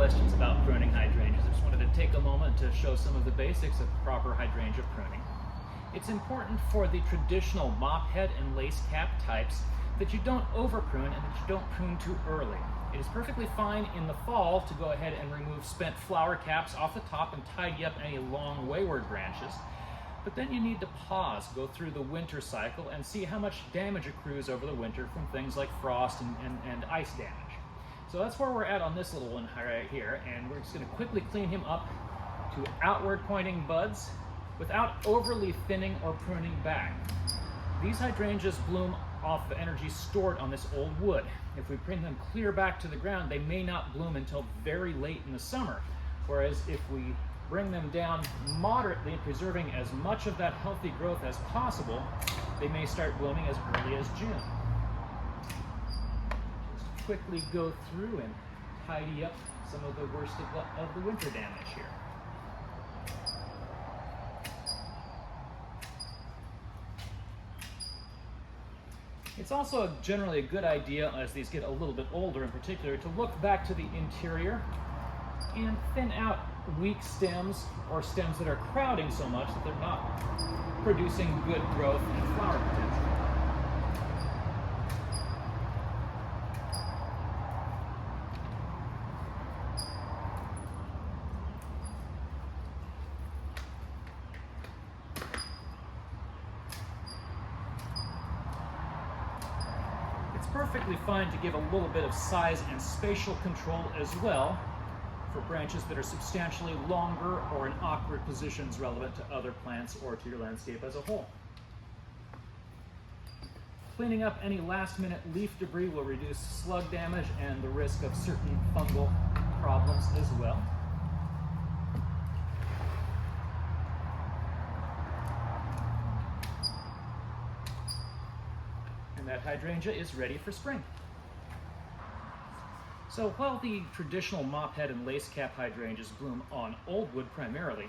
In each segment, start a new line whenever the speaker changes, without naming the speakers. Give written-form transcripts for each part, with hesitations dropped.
questions about pruning hydrangeas. I just wanted to take a moment to show some of the basics of proper hydrangea pruning. It's important for the traditional mophead and lacecap types that you don't over prune and that you don't prune too early. It is perfectly fine in the fall to go ahead and remove spent flower caps off the top and tidy up any long wayward branches. But then you need to pause, go through the winter cycle and see how much damage accrues over the winter from things like frost and ice damage. So that's where we're at on this little one right here, and we're just going to quickly clean him up to outward pointing buds without overly thinning or pruning back. These hydrangeas bloom off the energy stored on this old wood. If we bring them clear back to the ground, they may not bloom until very late in the summer, whereas if we bring them down moderately, preserving as much of that healthy growth as possible, they may start blooming as early as June. Just quickly go through and tidy up some of the worst of the winter damage here. It's also generally a good idea, as these get a little bit older in particular, to look back to the interior and thin out weak stems or stems that are crowding so much that they're not producing good growth and flower potential. It's perfectly fine to give a little bit of size and spatial control as well for branches that are substantially longer or in awkward positions relevant to other plants or to your landscape as a whole. Cleaning up any last-minute leaf debris will reduce slug damage and the risk of certain fungal problems as well. And that hydrangea is ready for spring. So while the traditional mophead and lacecap hydrangeas bloom on old wood primarily,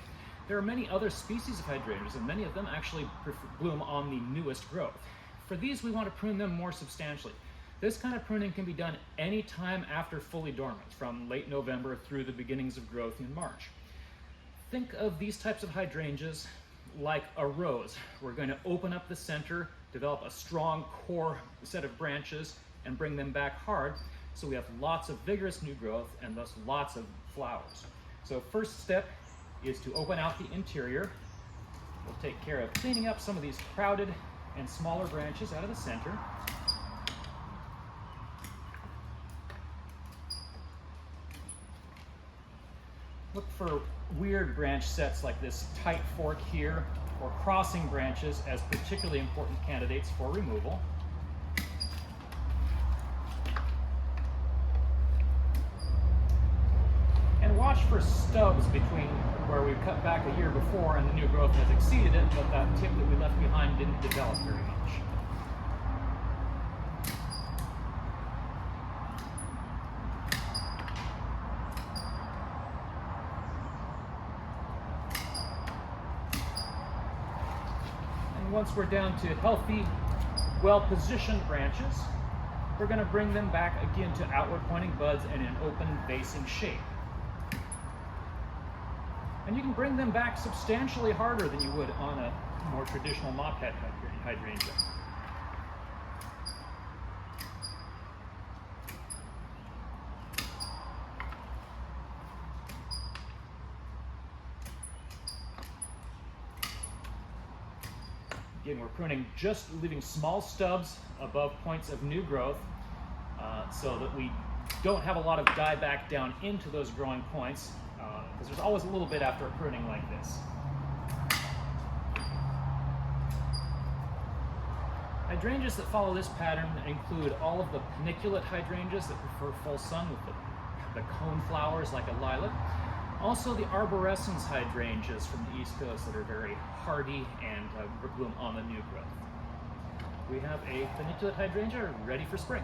there are many other species of hydrangeas, and many of them actually bloom on the newest growth. For these, we want to prune them more substantially. This kind of pruning can be done any time after fully dormant, from late November through the beginnings of growth in March. Think of these types of hydrangeas like a rose. We're going to open up the center, develop a strong core set of branches, and bring them back hard, so we have lots of vigorous new growth and thus lots of flowers. So first step is to open out the interior. We'll take care of cleaning up some of these crowded and smaller branches out of the center. Look for weird branch sets like this tight fork here, or crossing branches as particularly important candidates for removal. And watch for stubs between where we cut back a year before and the new growth has exceeded it, but that tip that we left behind didn't develop very much. And once we're down to healthy, well-positioned branches, we're going to bring them back again to outward pointing buds and an open basing shape. And you can bring them back substantially harder than you would on a more traditional mophead hydrangea. Again, we're pruning, just leaving small stubs above points of new growth so that we don't have a lot of dieback down into those growing points, because there's always a little bit after a pruning like this. Hydrangeas that follow this pattern include all of the paniculate hydrangeas that prefer full sun with the cone flowers like a lilac. Also the arborescens hydrangeas from the East Coast that are very hardy and bloom on the new growth. We have a paniculate hydrangea ready for spring.